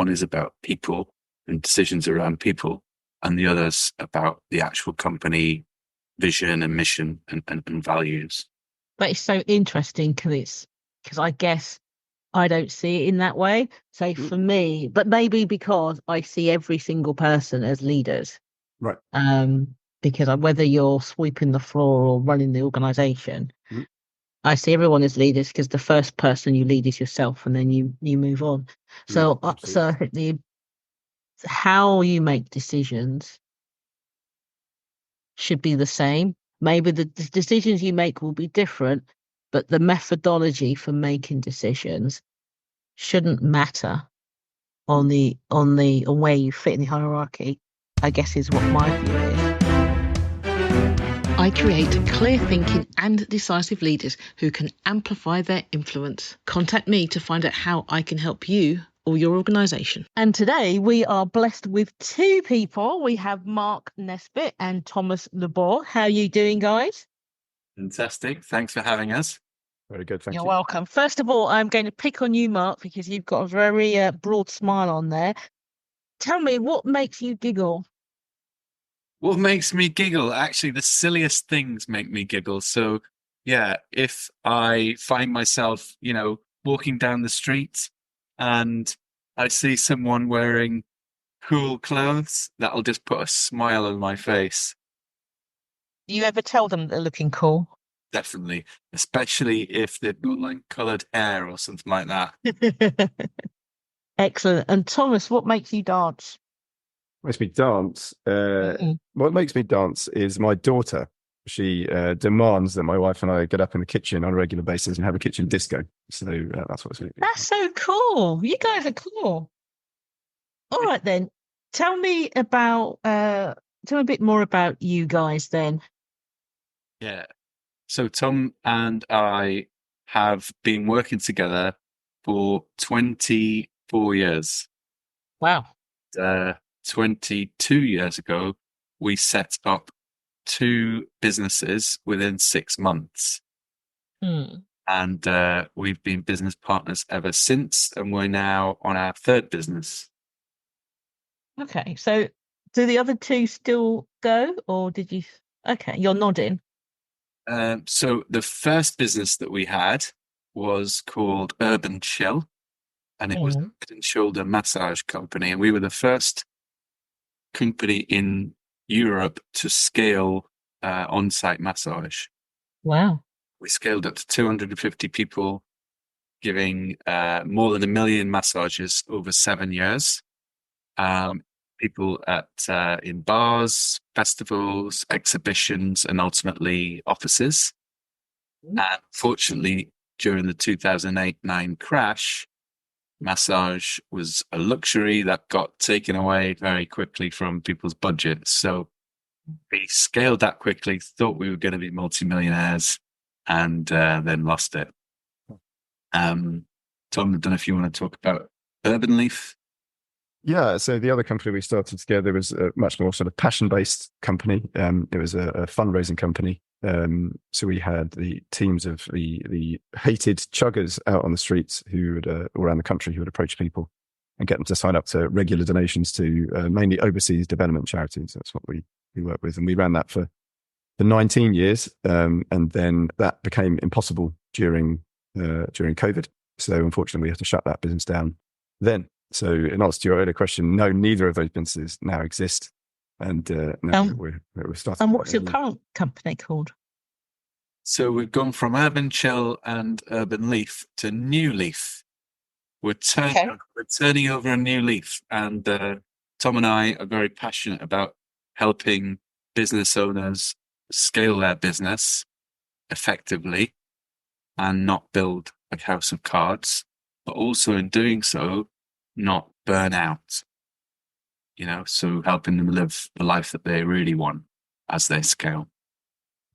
One is about people and decisions around people, and the other's about the actual company vision and mission and values. But it's so interesting because I guess I don't see it in that way. So Mm. for me, but maybe because I see every single person as leaders. Right. Because whether you're sweeping the floor or running the organization, Mm. I see everyone as leaders because the first person you lead is yourself, and then you move on. Yeah, So I think how you make decisions should be the same. Maybe the decisions you make will be different, but the methodology for making decisions shouldn't matter on where you fit in the hierarchy, I guess is what my view is. I create clear thinking and decisive leaders who can amplify their influence. Contact me to find out how I can help you or your organisation. And today we are blessed with two people. We have Mark Nesbitt and Thomas Lebor. How are you doing, guys? Fantastic. Thanks for having us. Very good. Thank You're you. welcome. First of all, I'm going to pick on you, Mark, because you've got a very broad smile on there. Tell me, what makes you giggle? What makes me giggle? Actually, the silliest things make me giggle. So, yeah, if I find myself, walking down the street and I see someone wearing cool clothes, that'll just put a smile on my face. Do you ever tell them they're looking cool? Definitely, especially if they've got like colored hair or something like that. Excellent. And Thomas, what makes you dance? Makes me dance. What makes me dance is my daughter. She demands that my wife and I get up in the kitchen on a regular basis and have a kitchen disco. So that's what's really. That's so cool. You guys are cool. All right then. Tell me a bit more about you guys then. Yeah. So Tom and I have been working together for 24 years. Wow. 22 years ago, we set up two businesses within 6 months. And we've been business partners ever since, and we're now on our third business. Okay, so do the other two still go, or did you? Okay, you're nodding. So the first business that we had was called Urban Chill, and it was a head and shoulder massage company, and we were the first company in Europe to scale on-site massage. Wow. We scaled up to 250 people, giving more than 1 million massages over 7 years. People in bars, festivals, exhibitions, and ultimately offices. And fortunately, during the 2008-9 crash, massage was a luxury that got taken away very quickly from people's budgets. So we scaled that quickly, thought we were going to be multimillionaires, and then lost it. Tom, I don't know if you want to talk about Urban Leaf. Yeah, so the other company we started together was a much more sort of passion-based company. It was a fundraising company. So we had the teams of the hated chuggers out on the streets who would all around the country who would approach people and get them to sign up to regular donations to mainly overseas development charities. That's what we work with, and we ran that for 19 years, and then that became impossible during COVID. So unfortunately, we had to shut that business down then. So in answer to your earlier question, no, neither of those businesses now exist. And we're starting. And what's your current company called? So we've gone from Urban Chill and Urban Leaf to New Leaf. We're turning over a new leaf. And Tom and I are very passionate about helping business owners scale their business effectively and not build a house of cards, but also in doing so, not burn out, so helping them live the life that they really want as they scale.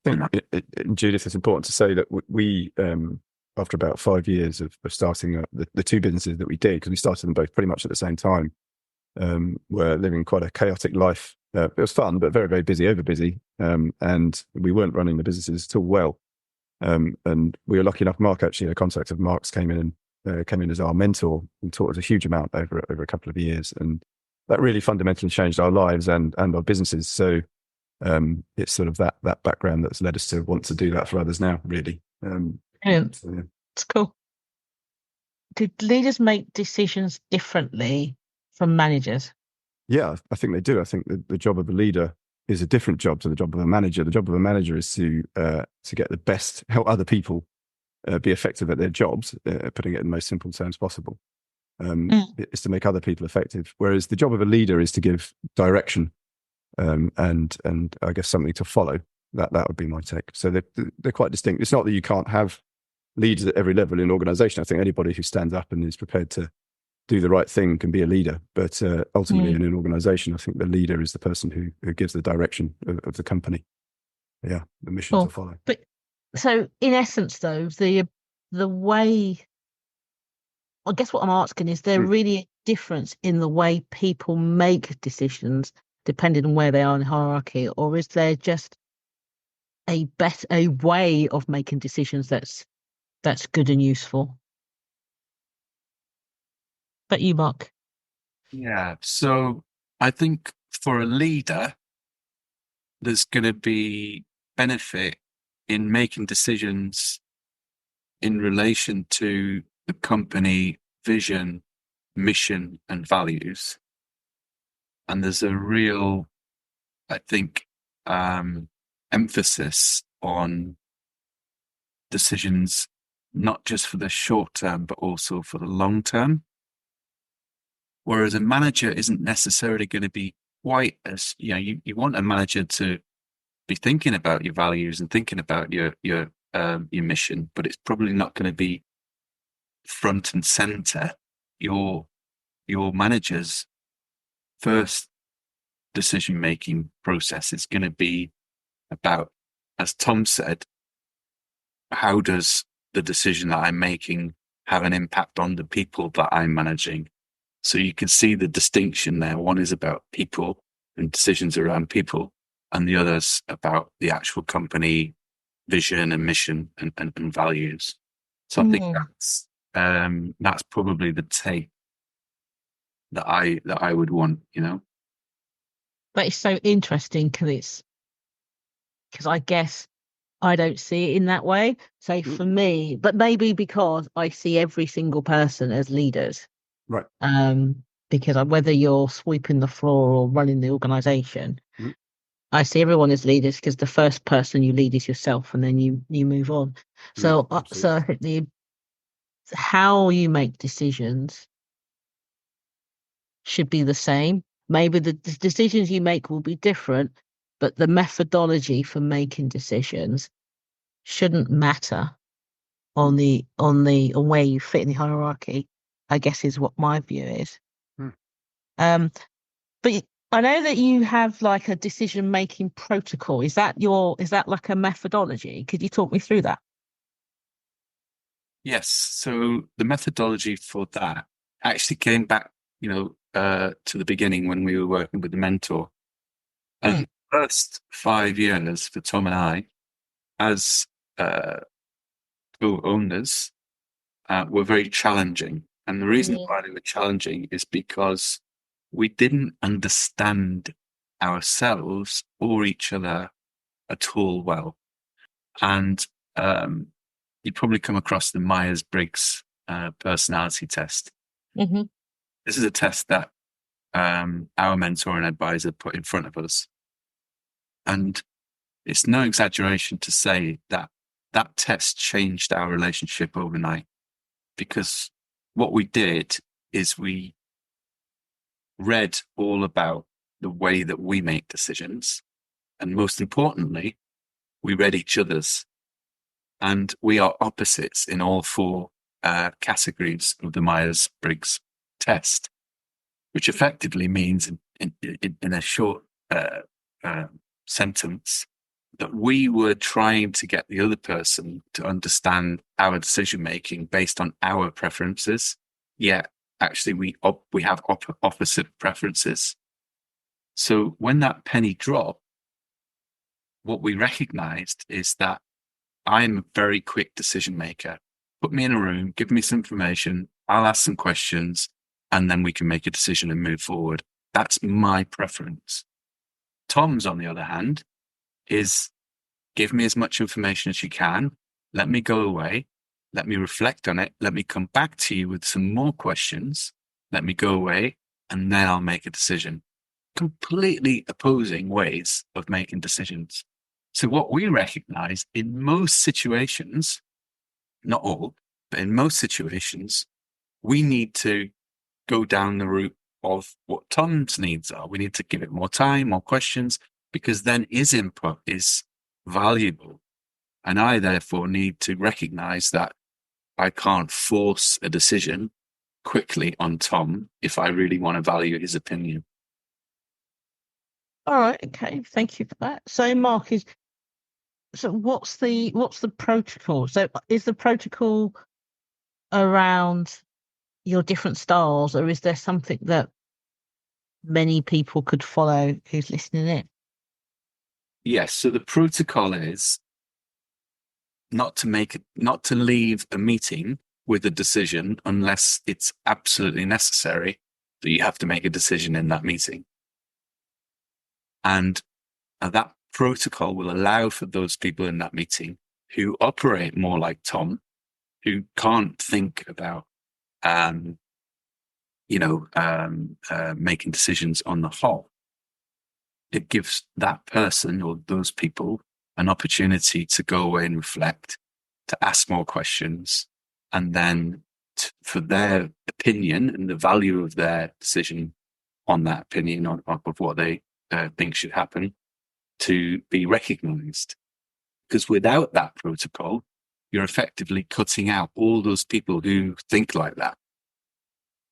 I think, Judith, it's important to say that we after about 5 years of starting up the two businesses that we did, because we started them both pretty much at the same time, were living quite a chaotic life. It was fun, but very, very busy, over busy. And we weren't running the businesses at all well. And we were lucky enough, Mark, actually, a contact of Mark's came in came in as our mentor and taught us a huge amount over a couple of years, and that really fundamentally changed our lives and our businesses. So it's sort of that background that's led us to want to do that for others now, really. Brilliant. So, yeah. It's cool. Do leaders make decisions differently from managers? Yeah, I think they do. I think the job of a leader is a different job to the job of a manager. The job of a manager is to get the best, help other people be effective at their jobs, putting it in the most simple terms possible. Is to make other people effective. Whereas the job of a leader is to give direction and I guess something to follow. That would be my take. So they're quite distinct. It's not that you can't have leaders at every level in an organization. I think anybody who stands up and is prepared to do the right thing can be a leader. But ultimately, in an organization, I think the leader is the person who gives the direction of the company. Yeah, the mission to follow. But so, in essence, though, the way, I guess what I'm asking is, there really a difference in the way people make decisions depending on where they are in the hierarchy, or is there just a way of making decisions that's good and useful? But you, Mark. Yeah. So I think for a leader, there's going to be benefit in making decisions in relation to the company vision, mission, and values. And there's a real, I think, emphasis on decisions, not just for the short term, but also for the long term. Whereas a manager isn't necessarily going to be quite as, you want a manager to be thinking about your values and thinking about your mission, but it's probably not going to be front and center. Your manager's first decision-making process is going to be about, as Tom said, how does the decision that I'm making have an impact on the people that I'm managing? So you can see the distinction there. One is about people and decisions around people, and the other's about the actual company vision and mission and values. So I think that's probably the take that I would want, But it's so interesting because I guess I don't see it in that way. So for me, but maybe because I see every single person as leaders. Right. Because whether you're sweeping the floor or running the organization, I see everyone as leaders because the first person you lead is yourself, and then you move on. So, so I think how you make decisions should be the same. Maybe the decisions you make will be different, but the methodology for making decisions shouldn't matter on where you fit in the hierarchy, I guess is what my view is. But I know that you have like a decision-making protocol. Is that like a methodology? Could you talk me through that? Yes. So the methodology for that actually came back, to the beginning when we were working with the mentor. And the first 5 years for Tom and I, as co-owners, were very challenging. And the reason why they were challenging is because we didn't understand ourselves or each other at all well. And you probably come across the Myers-Briggs personality test. Mm-hmm. This is a test that our mentor and advisor put in front of us. And it's no exaggeration to say that that test changed our relationship overnight, because what we did is we read all about the way that we make decisions. And most importantly, we read each other's. And we are opposites in all 4 categories of the Myers-Briggs test, which effectively means in a short sentence that we were trying to get the other person to understand our decision-making based on our preferences, yet actually we have opposite preferences. So when that penny dropped, what we recognized is that I'm a very quick decision maker. put me in a room, give me some information, I'll ask some questions, and then we can make a decision and move forward. That's my preference. Tom's, on the other hand, is give me as much information as you can. Let me go away. Let me reflect on it. Let me come back to you with some more questions. Let me go away, and then I'll make a decision. Completely opposing ways of making decisions. So what we recognize in most situations, not all, but in most situations, we need to go down the route of what Tom's needs are. We need to give it more time, more questions, because then his input is valuable. And I therefore need to recognize that I can't force a decision quickly on Tom if I really want to value his opinion. All right, okay, thank you for that. So, Mark, what's the protocol? So, is the protocol around your different styles, or is there something that many people could follow who's listening in? Yes. So the protocol is not to leave a meeting with a decision unless it's absolutely necessary that you have to make a decision in that meeting. And that protocol will allow for those people in that meeting who operate more like Tom, who can't think about, making decisions on the whole. It gives that person or those people an opportunity to go away and reflect, to ask more questions, and then for their opinion and the value of their decision on that opinion of what they think should happen to be recognized. Because without that protocol, you're effectively cutting out all those people who think like that.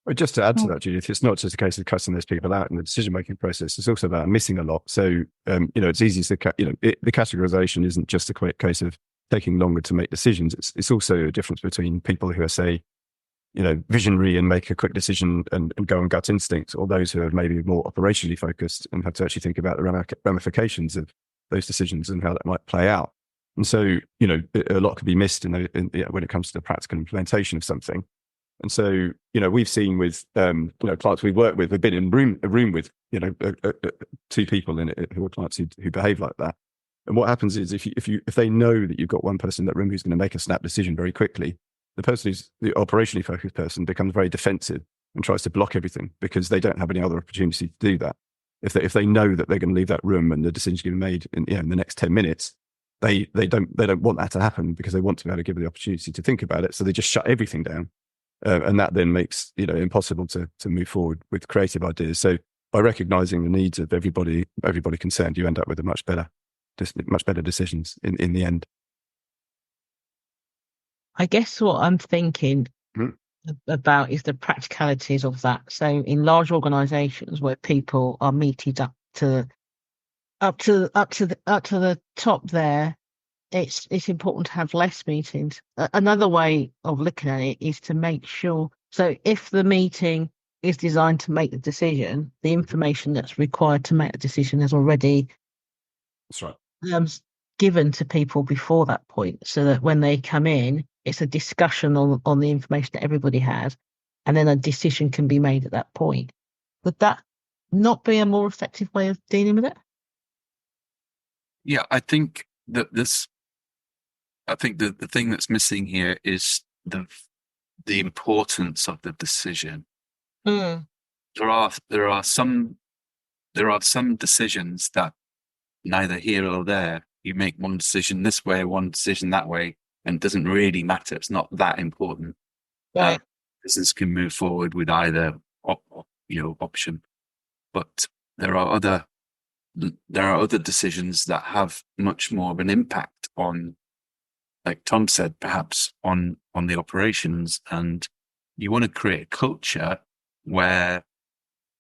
Well, just to add to that, Judith, it's not just a case of cutting those people out in the decision-making process. It's also about missing a lot. So, it's easy to, the categorization isn't just a case of taking longer to make decisions. It's also a difference between people who are, say, visionary and make a quick decision and go on gut instinct, or those who are maybe more operationally focused and have to actually think about the ramifications of those decisions and how that might play out. And so, a lot could be missed when it comes to the practical implementation of something. And so, we've seen with clients we work with, we've been in a room with two people in it who are clients who behave like that. And what happens is if they know that you've got one person in that room who's going to make a snap decision very quickly, the person who's the operationally focused person becomes very defensive and tries to block everything because they don't have any other opportunity to do that. If they know that they're going to leave that room and the decision's going to be made in the next 10 minutes, they don't want that to happen because they want to be able to give the opportunity to think about it. So they just shut everything down. And that then makes impossible to move forward with creative ideas. So by recognizing the needs of everybody concerned, you end up with a much better decisions in the end. I guess what I'm thinking about is the practicalities of that. So in large organisations where people are meted up to the top there, it's important to have less meetings. Another way of looking at it is to make sure. So if the meeting is designed to make the decision, the information that's required to make the decision is already that's right given to people before that point, so that when they come in, it's a discussion on the information that everybody has, and then a decision can be made at that point. Would that not be a more effective way of dealing with it? Yeah, I think that the thing that's missing here is the importance of the decision. There are some decisions that neither here or there. You make one decision this way, one decision that way, and it doesn't really matter. It's not that important. Right. Business can move forward with either option, but there are other decisions that have much more of an impact on, like Tom said, perhaps on the operations. And you want to create a culture where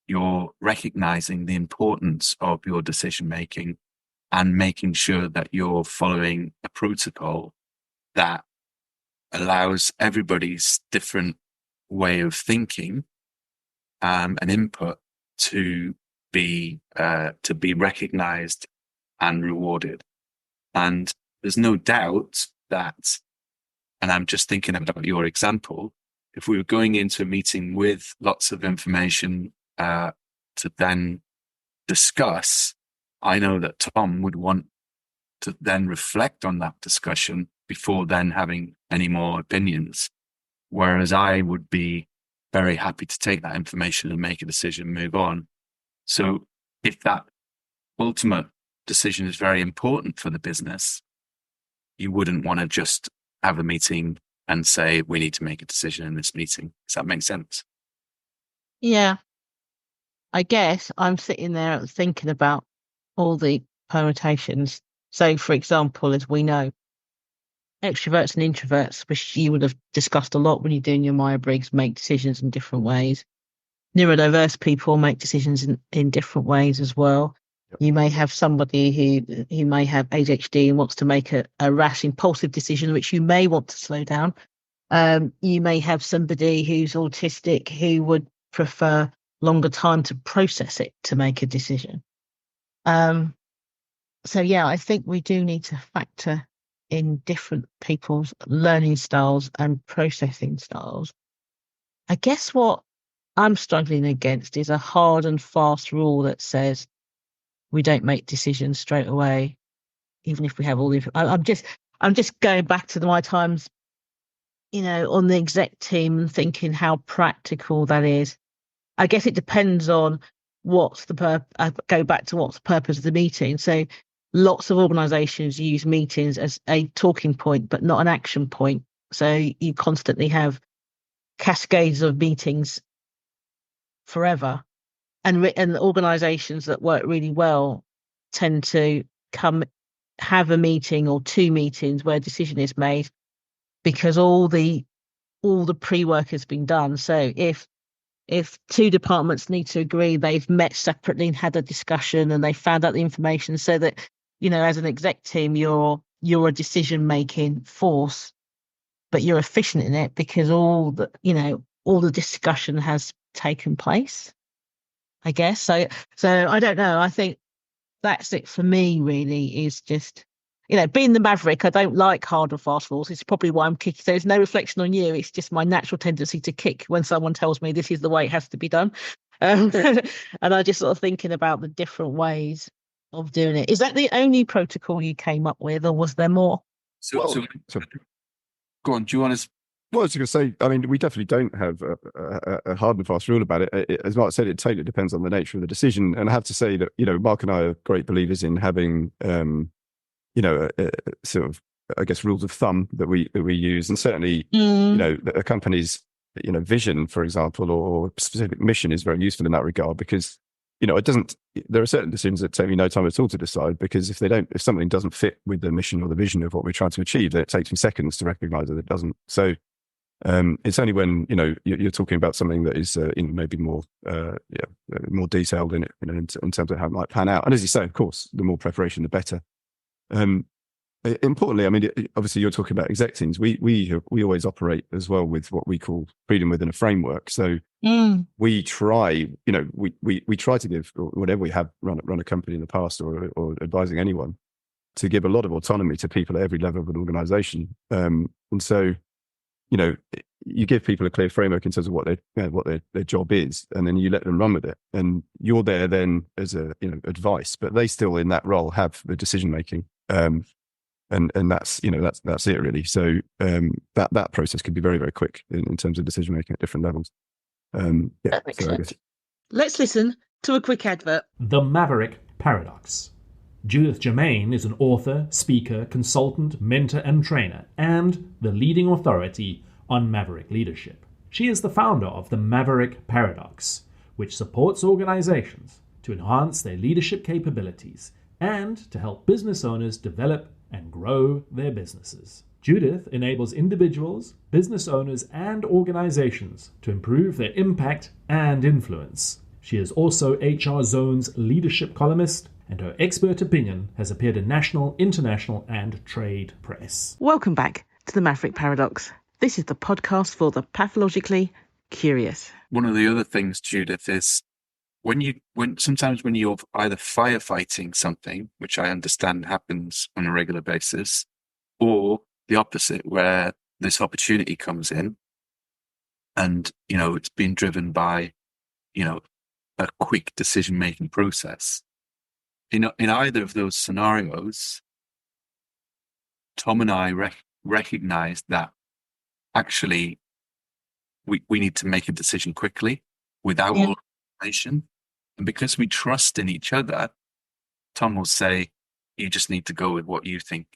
you're recognizing the importance of your decision making and making sure that you're following a protocol that allows everybody's different way of thinking and input to be recognized and rewarded. And there's no doubt that and I'm just thinking about your example, if we were going into a meeting with lots of information to then discuss, I know that Tom would want to then reflect on that discussion before then having any more opinions. Whereas I would be very happy to take that information and make a decision, move on. So if that ultimate decision is very important for the business, you wouldn't want to just have a meeting and say, we need to make a decision in this meeting. Does that make sense? Yeah. I guess I'm sitting there thinking about all the permutations. So, for example, as we know, extroverts and introverts, which you would have discussed a lot when you're doing your Myers-Briggs, make decisions in different ways. Neurodiverse people make decisions in different ways as well. You may have somebody who may have ADHD and wants to make a rash, impulsive decision, which you may want to slow down. You may have somebody who's autistic who would prefer longer time to process it to make a decision. So, yeah, I think we do need to factor in different people's learning styles and processing styles. I guess what I'm struggling against is a hard and fast rule that says we don't make decisions straight away, even if we have all the. I'm just going back to my times, on the exec team and thinking how practical that is. I guess it depends on what's the go back to what's the purpose of the meeting. So lots of organisations use meetings as a talking point, but not an action point. So you constantly have cascades of meetings forever. And organisations that work really well tend to have a meeting or two meetings where a decision is made because all the pre-work has been done. So if two departments need to agree, they've met separately and had a discussion and they found out the information so that, as an exec team, you're a decision-making force, but you're efficient in it because all the discussion has taken place, I guess. So I don't know. I think that's it for me, really, is just, being the maverick, I don't like hard and fast rules. It's probably why I'm kicking. So it's no reflection on you. It's just my natural tendency to kick when someone tells me this is the way it has to be done. And I just sort of thinking about the different ways of doing it. Is that the only protocol you came up with, or was there more? So go on. Do you want to? Well, I was going to say, I mean, we definitely don't have a hard and fast rule about it. As Mark said, it totally depends on the nature of the decision. And I have to say that, Mark and I are great believers in having, sort of, I guess, rules of thumb that we use. And certainly, a company's, vision, for example, or specific mission is very useful in that regard because, there are certain decisions that take me no time at all to decide because if something doesn't fit with the mission or the vision of what we're trying to achieve, then it takes me seconds to recognize that it doesn't. So, it's only when you're talking about something that is maybe more more detailed in it, in terms of how it might pan out. And as you say, of course, the more preparation, the better. Importantly, I mean, obviously, you're talking about exec teams. We always operate as well with what we call freedom within a framework. So we try, we try to give, whenever we have run a company in the past or advising anyone, to give a lot of autonomy to people at every level of an organisation. And so, you give people a clear framework in terms of what their job is, and then you let them run with it. And you're there then as advice, but they still in that role have the decision making. And that's that's it really. So that process can be very, very quick in terms of decision making at different levels. That makes sense. Let's listen to a quick advert. The Maverick Paradox. Judith Germain is an author, speaker, consultant, mentor and trainer, and the leading authority on Maverick leadership. She is the founder of the Maverick Paradox, which supports organizations to enhance their leadership capabilities and to help business owners develop and grow their businesses. Judith enables individuals, business owners, and organizations to improve their impact and influence. She is also HR Zone's leadership columnist, and her expert opinion has appeared in national, international, and trade press. Welcome back to the Maverick Paradox. This is the podcast for the pathologically curious. One of the other things, Judith, is sometimes when you're either firefighting something, which I understand happens on a regular basis, or the opposite, where this opportunity comes in, and it's being driven by a quick decision-making process. In either of those scenarios, Tom and I recognized that actually we need to make a decision quickly without all information. And because we trust in each other, Tom will say, you just need to go with what you think.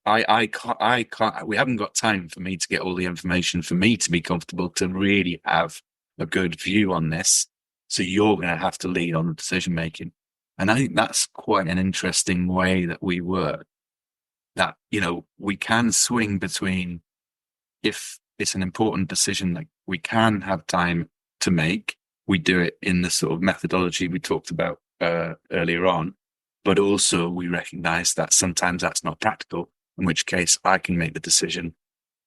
I can't, we haven't got time for me to get all the information for me to be comfortable to really have a good view on this. So you're going to have to lead on the decision making. And I think that's quite an interesting way that we work, that, we can swing between, if it's an important decision that we can have time to make, we do it in the sort of methodology we talked about earlier on. But also we recognize that sometimes that's not practical, in which case I can make the decision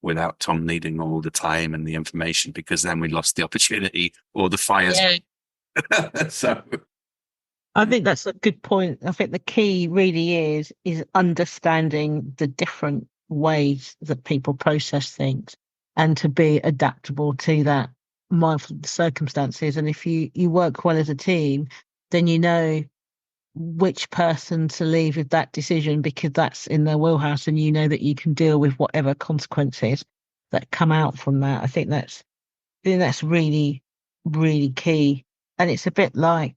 without Tom needing all the time and the information, because then we lost the opportunity or the fires. Yeah. So I think that's a good point. I think the key really is understanding the different ways that people process things and to be adaptable to that, mindful of the circumstances. And if you work well as a team, then you know which person to leave with that decision, because that's in their wheelhouse, and you know that you can deal with whatever consequences that come out from that. I think that's really, really key. And it's a bit like,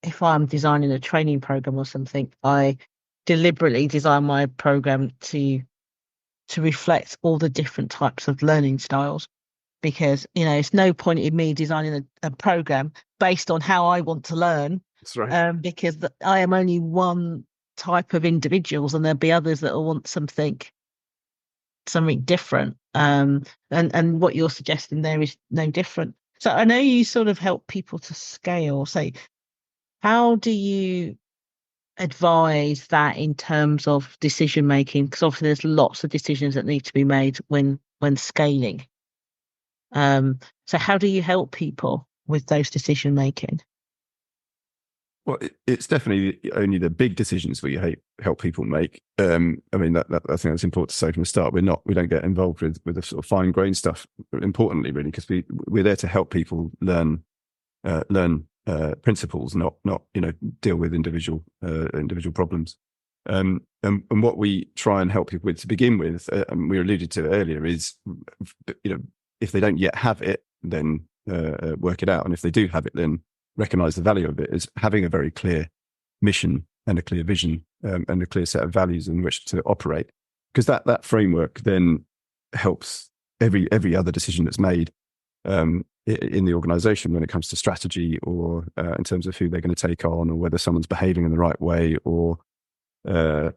if I'm designing a training program or something, I deliberately design my program to reflect all the different types of learning styles, because it's no point in me designing a program based on how I want to learn. That's right. Because I am only one type of individuals, and there'll be others that will want something different. And what you're suggesting there is no different. So I know you sort of help people to scale. So how do you advise that in terms of decision making? Because obviously there's lots of decisions that need to be made when scaling. So how do you help people with those decision making? Well, it's definitely only the big decisions we help people make. I mean, that I think that's important to say from the start. We don't get involved with the sort of fine grained stuff. Importantly, really, because we're there to help people learn principles, not deal with individual problems. And what we try and help people with to begin with, and we alluded to earlier, is if they don't yet have it, then work it out, and if they do have it, then recognize the value of it as having a very clear mission and a clear vision and a clear set of values in which to operate, because that framework then helps every other decision that's made in the organization when it comes to strategy, or in terms of who they're going to take on, or whether someone's behaving in the right way, or the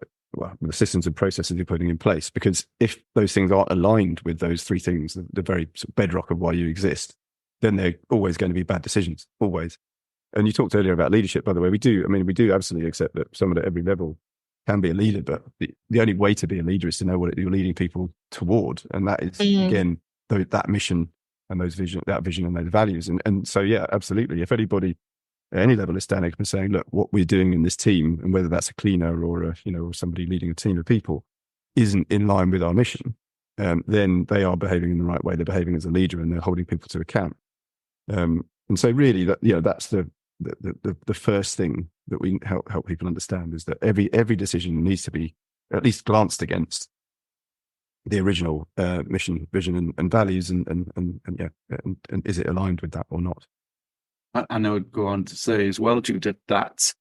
systems and processes you're putting in place. Because if those things aren't aligned with those three things, the very sort of bedrock of why you exist, then they're always going to be bad decisions, always. And you talked earlier about leadership, by the way. We do absolutely accept that someone at every level can be a leader, but the only way to be a leader is to know what you're leading people toward. And that is, again, that mission and that vision and those values. And so, yeah, absolutely. If anybody at any level is standing up and saying, look, what we're doing in this team, and whether that's a cleaner or or somebody leading a team of people, isn't in line with our mission, then they are behaving in the right way. They're behaving as a leader, and they're holding people to account. And so really that's the first thing that we help people understand, is that every decision needs to be at least glanced against the original mission, vision, and values, and is it aligned with that or not? And I would go on to say as well, Judith, that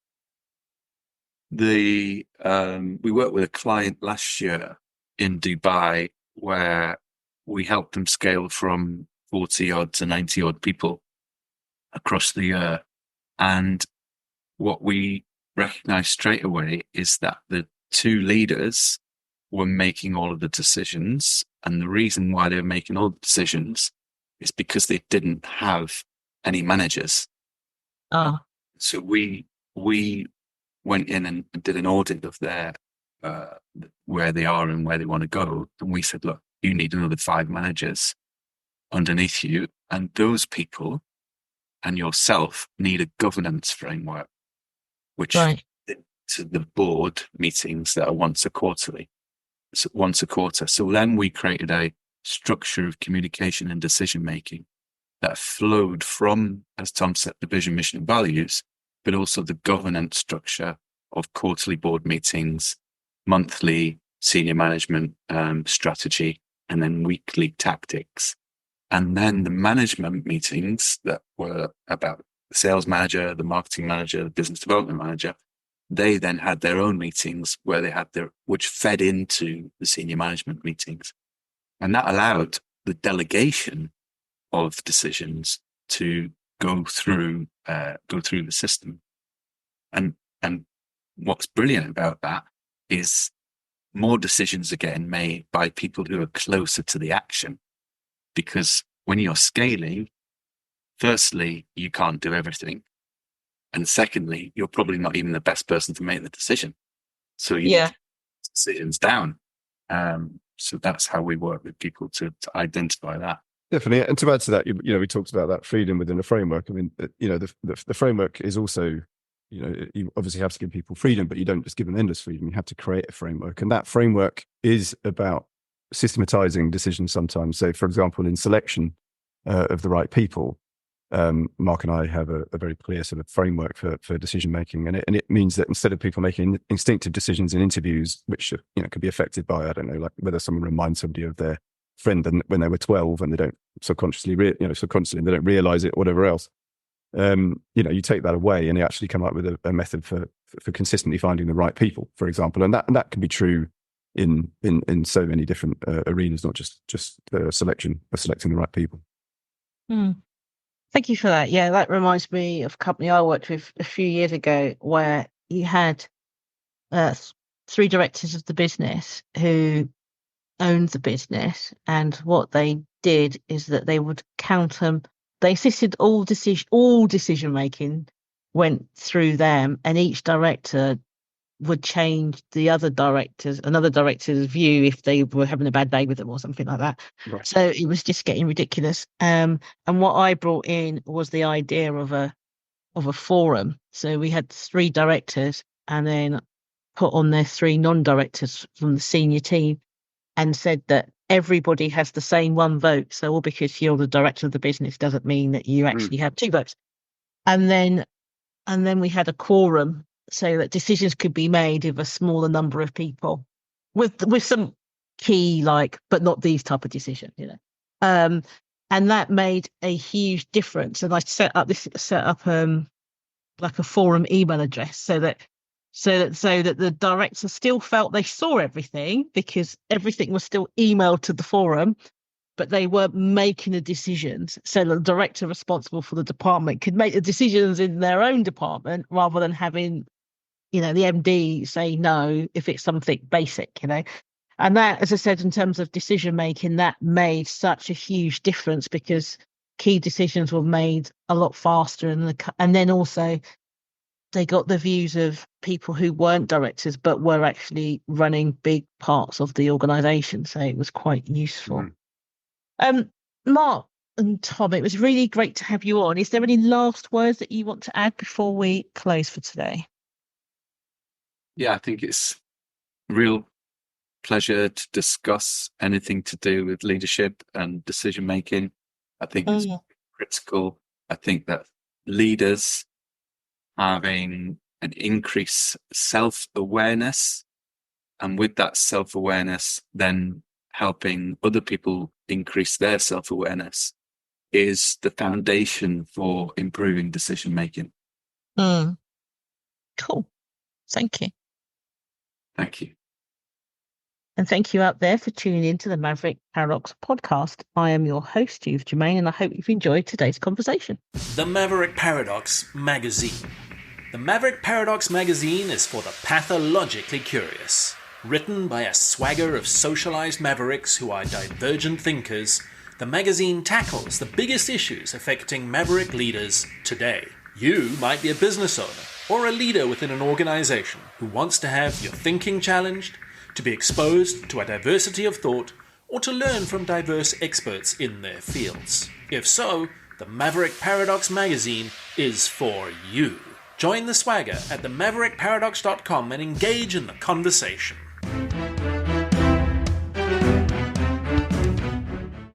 we worked with a client last year in Dubai where we helped them scale from 40 odd to 90 odd people across the year. And what we recognized straight away is that the two leaders were making all of the decisions. And the reason why they were making all the decisions is because they didn't have any managers. So we went in and did an audit of their where they are and where they want to go. And we said, look, you need another 5 managers underneath you. And those people and yourself need a governance framework, which to the board meetings that are once a quarter. So then we created a structure of communication and decision making that flowed from, as Tom said, the vision, mission, and values, but also the governance structure of quarterly board meetings, monthly senior management strategy, and then weekly tactics. And then the management meetings that were about the sales manager, the marketing manager, the business development manager, they then had their own meetings where they had which fed into the senior management meetings. And that allowed the delegation of decisions to go through the system. And what's brilliant about that is more decisions are getting made by people who are closer to the action. Because when you're scaling, firstly, you can't do everything. And secondly, you're probably not even the best person to make the decision. So you need to put decisions down. So that's how we work with people to identify that. Definitely. And to add to that, we talked about that freedom within a framework. I mean, the framework is also, you obviously have to give people freedom, but you don't just give them endless freedom. You have to create a framework. And that framework is about systematizing decisions sometimes. So, for example, in selection of the right people, Mark and I have a very clear sort of framework for decision making, and it means that instead of people making instinctive decisions in interviews, which could be affected by, I don't know, like whether someone reminds somebody of their friend when they were 12 and they don't subconsciously they don't realize it, whatever else. You take that away and you actually come up with a method for consistently finding the right people, for example, and that can be true in so many different arenas, not just selecting the right people. Thank you for that. Yeah, that reminds me of a company I worked with a few years ago where you had 3 directors of the business who owned the business, and what they did is that they would count them. They insisted all decision making went through them, and each director would change another director's view if they were having a bad day with them or something like that. Right. So it was just getting ridiculous. And what I brought in was the idea of a forum. So we had 3 directors and then put on their 3 non-directors from the senior team and said that everybody has the same 1 vote. So all because you're the director of the business doesn't mean that you actually have 2 votes. And then we had a quorum, so that decisions could be made of a smaller number of people with some key, but not these type of decisions, and that made a huge difference. And I set up like a forum email address so that the directors still felt they saw everything, because everything was still emailed to the forum, but they weren't making the decisions. So the director responsible for the department could make the decisions in their own department rather than having the MD say no if it's something basic, And that, as I said, in terms of decision making, that made such a huge difference, because key decisions were made a lot faster, and then also they got the views of people who weren't directors but were actually running big parts of the organisation. So it was quite useful. Mark and Tom, it was really great to have you on. Is there any last words that you want to add before we close for today? Yeah, I think it's a real pleasure to discuss anything to do with leadership and decision making. I think it's critical. I think that leaders having an increased self-awareness, and with that self-awareness, then helping other people increase their self-awareness, is the foundation for improving decision making. Cool. Thank you. Thank you. And thank you out there for tuning in to the Maverick Paradox podcast. I am your host, Judith Germain, and I hope you've enjoyed today's conversation. The Maverick Paradox Magazine. The Maverick Paradox Magazine is for the pathologically curious. Written by a swagger of socialized mavericks who are divergent thinkers, the magazine tackles the biggest issues affecting maverick leaders today. You might be a business owner or a leader within an organization who wants to have your thinking challenged, to be exposed to a diversity of thought, or to learn from diverse experts in their fields. If so, the Maverick Paradox Magazine is for you. Join the swagger at themaverickparadox.com and engage in the conversation.